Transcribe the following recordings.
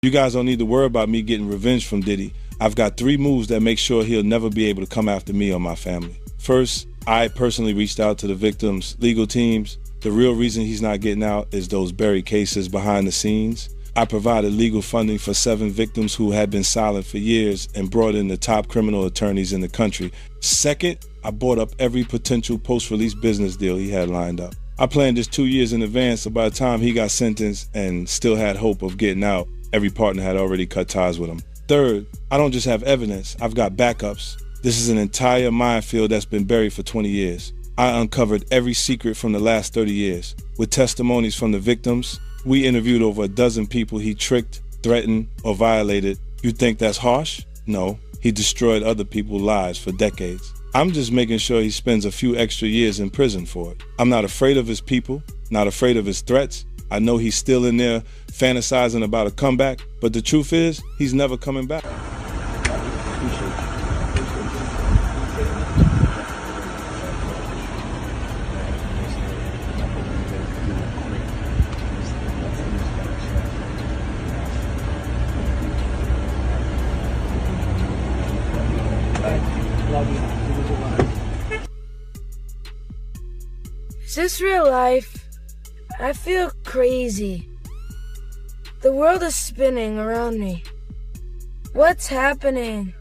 You guys don't need to worry about me getting revenge from Diddy. I've got 3 moves that make sure he'll never be able to come after me or my family. First, I personally reached out to the victims' legal teams. The real reason he's not getting out is those buried cases behind the scenes. I provided legal funding for 7 victims who had been silent for years and brought in the top criminal attorneys in the country. Second, I bought up every potential post-release business deal he had lined up. I planned this 2 years in advance, so by the time he got sentenced and still had hope of getting out, every partner had already cut ties with him. Third, I don't just have evidence, I've got backups. This is an entire minefield that's been buried for 20 years. I uncovered every secret from the last 30 years. With testimonies from the victims, we interviewed over a dozen people he tricked, threatened, or violated. You think that's harsh? No, he destroyed other people's lives for decades. I'm just making sure he spends a few extra years in prison for it. I'm not afraid of his people, not afraid of his threats. I know he's still in there fantasizing about a comeback, but the truth is, he's never coming back. Is this real life? I feel crazy. The world is spinning around me. What's happening?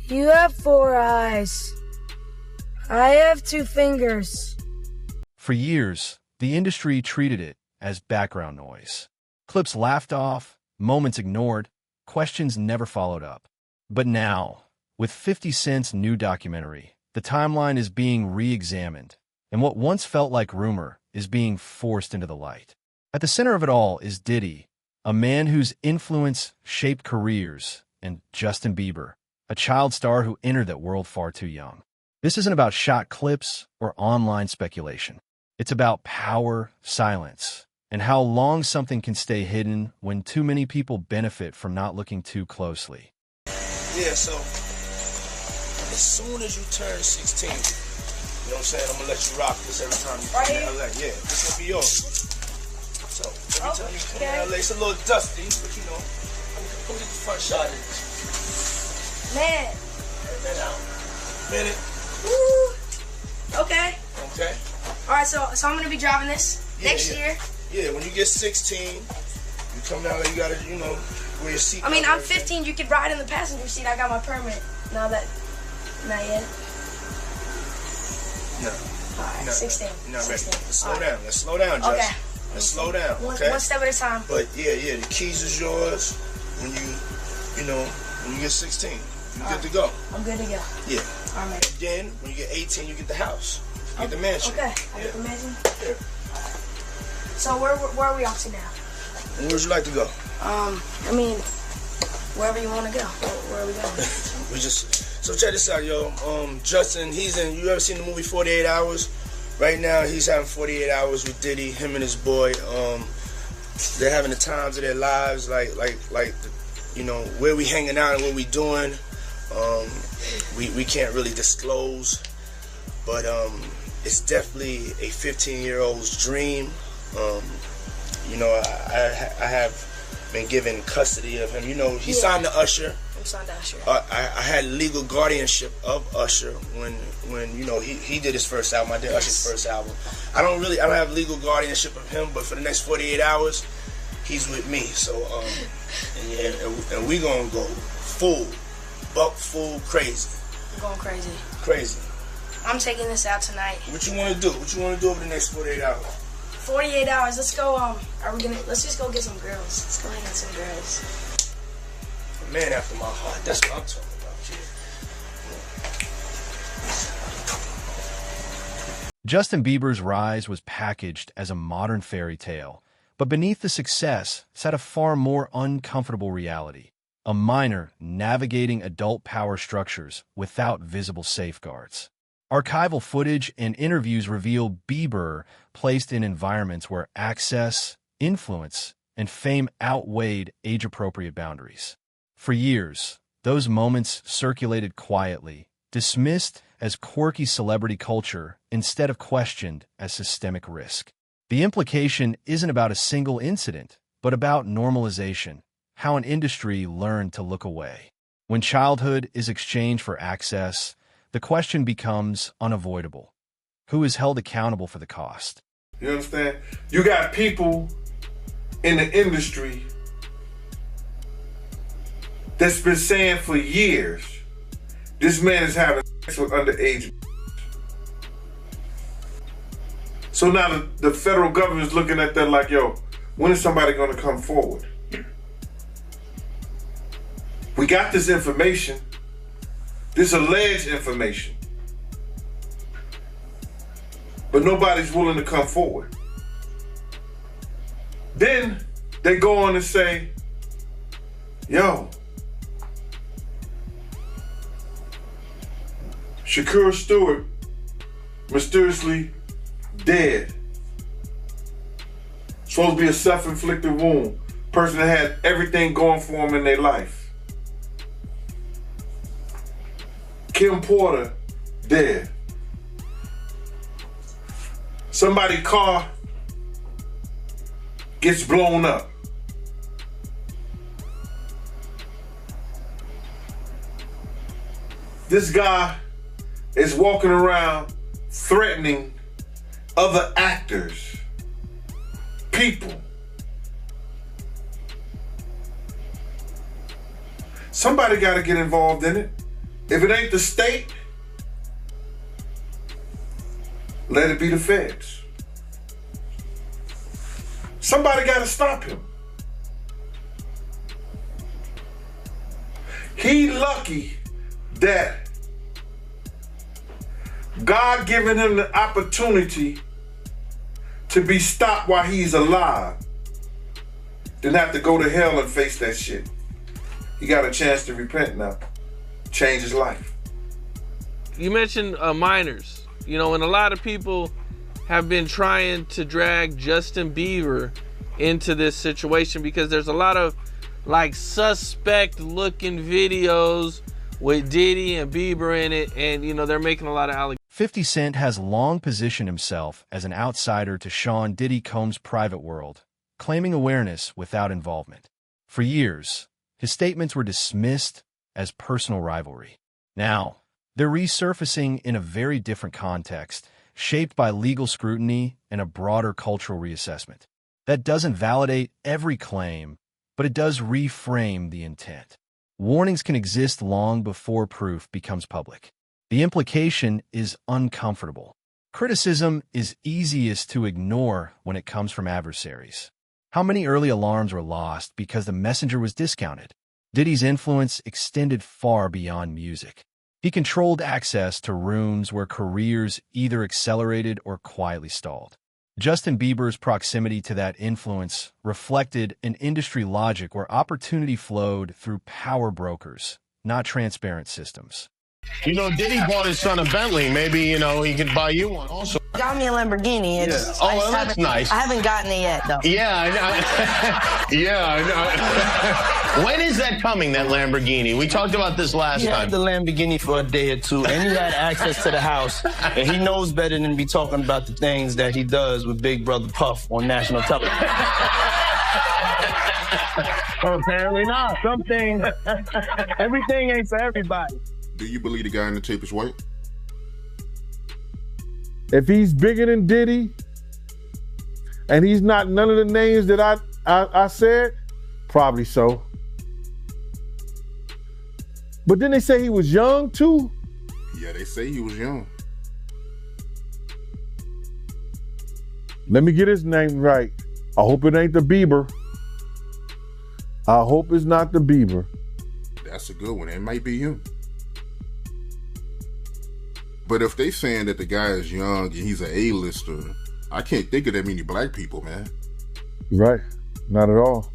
You have 4 eyes. I have 2 fingers. For years, the industry treated it as background noise. Clips laughed off, moments ignored, questions never followed up. But now, with 50 Cent's new documentary, the timeline is being re-examined, and what once felt like rumor is being forced into the light. At the center of it all is Diddy, a man whose influence shaped careers, and Justin Bieber, a child star who entered that world far too young. This isn't about shot clips or online speculation. It's about power, silence, and how long something can stay hidden when too many people benefit from not looking too closely. Yeah, so as soon as you turn 16, you know what I'm saying, I'm gonna let you rock this every time you come to LA. Yeah, this gonna be yours. So every time you come to LA, it's a little dusty, but you know, come get the front shot of this. Man. Minute. Woo. Okay. Okay. Alright, so I'm gonna be driving this next year. Yeah, when you get 16, you come down there, you gotta, you know, wear your seat. I mean, I'm 15, you could ride in the passenger seat. I got my permit. Not yet. No. Alright, 16. Not ready. 16. Let's slow down. Let's slow down, Justin. Okay. Let's slow down. One step at a time. But yeah, the keys is yours when when you get 16. You good to go. I'm good to go. Yeah. Alright. Then when you get 18, you get the house. You get the mansion. Okay. I get the mansion. Yeah. So where are we off to now? And where would you like to go? I mean, wherever you want to go. Where are we going? So check this out, yo. Justin, you ever seen the movie 48 Hours? Right now, he's having 48 hours with Diddy, him and his boy. They're having the times of their lives, like, you know, where we hanging out and what we doing. We can't really disclose, but it's definitely a 15-year-old's dream. You know, I have been given custody of him. You know, he signed to Usher. I'm signed to Usher. I had legal guardianship of Usher when you know he did his first album. I did Usher's first album. I don't have legal guardianship of him, but for the next 48 hours, he's with me. So and we gonna go full crazy. I'm going crazy. Crazy. I'm taking this out tonight. What you wanna do? What you wanna do over the next 48 hours? 48 hours. Let's go. Let's just go get some girls. Let's go hang out some girls. A man after my heart. That's what I'm talking about, kid. Justin Bieber's rise was packaged as a modern fairy tale, but beneath the success sat a far more uncomfortable reality. A minor navigating adult power structures without visible safeguards. Archival footage and interviews reveal Bieber placed in environments where access, influence, and fame outweighed age-appropriate boundaries. For years, those moments circulated quietly, dismissed as quirky celebrity culture instead of questioned as systemic risk. The implication isn't about a single incident, but about normalization, how an industry learned to look away. When childhood is exchanged for access, the question becomes unavoidable. Who is held accountable for the cost? You understand? You got people in the industry that's been saying for years, this man is having sex with underage. So now the federal government is looking at that like, yo, when is somebody gonna come forward? We got this information, this alleged information, but nobody's willing to come forward. Then they go on and say, yo, Shakur Stewart mysteriously dead. Supposed to be a self-inflicted wound. Person that had everything going for him in their life. Kim Porter dead. Somebody's car gets blown up. This guy is walking around threatening other actors, people. Somebody got to get involved in it. If it ain't the state, let it be the feds. Somebody got to stop him. He lucky that God given him the opportunity to be stopped while he's alive, then have to go to hell and face that shit. He got a chance to repent now, change his life. You mentioned minors, you know, and a lot of people have been trying to drag Justin Bieber into this situation because there's a lot of like suspect looking videos with Diddy and Bieber in it, and you know, they're making a lot of allegations. 50 Cent has long positioned himself as an outsider to Sean Diddy Combs' private world, claiming awareness without involvement. For years, his statements were dismissed as personal rivalry. Now, they're resurfacing in a very different context, shaped by legal scrutiny and a broader cultural reassessment. That doesn't validate every claim, but it does reframe the intent. Warnings can exist long before proof becomes public. The implication is uncomfortable. Criticism is easiest to ignore when it comes from adversaries. How many early alarms were lost because the messenger was discounted? Diddy's influence extended far beyond music. He controlled access to rooms where careers either accelerated or quietly stalled. Justin Bieber's proximity to that influence reflected an industry logic where opportunity flowed through power brokers, not transparent systems. You know, Diddy bought his son a Bentley. Maybe, you know, he could buy you one also. Got me a Lamborghini. Yeah. Oh, well, that's nice. I haven't gotten it yet, though. Yeah, I know. Yeah, I know. When is that coming, that Lamborghini? We talked about this last time. He had the Lamborghini for a day or two, and he had access to the house. And he knows better than be talking about the things that he does with Big Brother Puff on national television. Well, apparently not. Something, everything ain't for everybody. Do you believe the guy in the tape is white? If he's bigger than Diddy, and he's not none of the names that I said, probably so. But then they say he was young too. Yeah, they say he was young. Let me get his name right. I hope it ain't the Bieber. I hope it's not the Bieber. That's a good one. It might be him. But if they saying that the guy is young and he's an A-lister, I can't think of that many black people, man. Right. Not at all.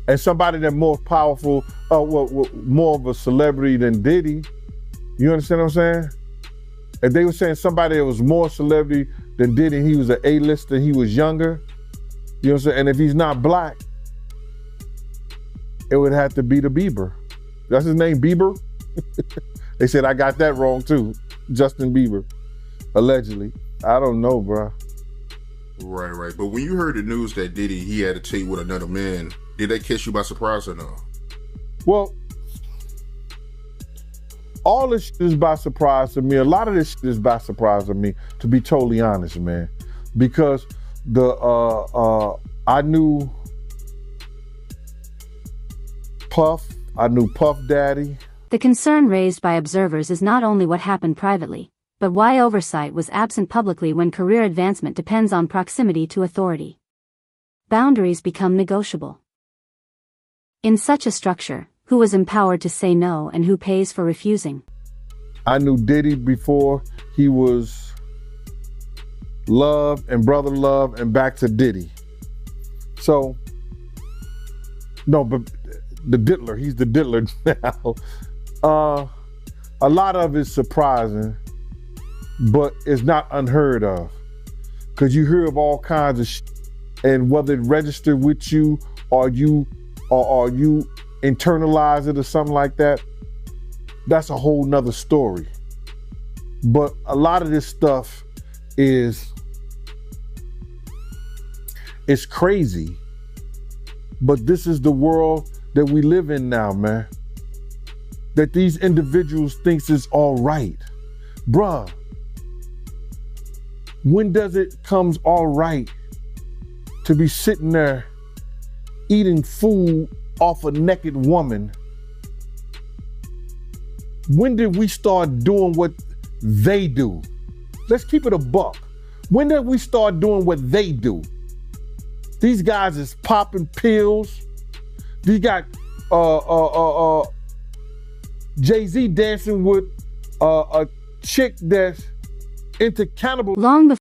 And somebody that's more powerful, more of a celebrity than Diddy. You understand what I'm saying? If they were saying somebody that was more celebrity than Diddy, he was an A-lister, he was younger. You know what I'm saying? And if he's not black, it would have to be the Bieber. That's his name, Bieber? They said I got that wrong too. Justin Bieber, allegedly. I don't know, bro. Right. But when you heard the news that Diddy, he had a tape with another man, did that catch you by surprise or no? Well, all this shit is by surprise to me. A lot of this shit is by surprise to me, to be totally honest, man. Because I knew Puff, I knew Puff Daddy. The concern raised by observers is not only what happened privately, but why oversight was absent publicly when career advancement depends on proximity to authority. Boundaries become negotiable. In such a structure, who was empowered to say no and who pays for refusing? I knew Diddy before he was Love and Brother Love and back to Diddy. So, no, but the diddler, he's the diddler now. A lot of it's surprising, but it's not unheard of. Because you hear of all kinds of shit, and whether it registered with you or you internalize it or something like that, that's a whole nother story. But a lot of this stuff is crazy. But this is the world that we live in now, man. That these individuals thinks is all right. Bruh, when does it comes all right to be sitting there eating food off a naked woman? When did we start doing what they do? Let's keep it a buck. When did we start doing what they do? These guys is popping pills. These got Jay-Z dancing with a chick that's into cannibal. Long before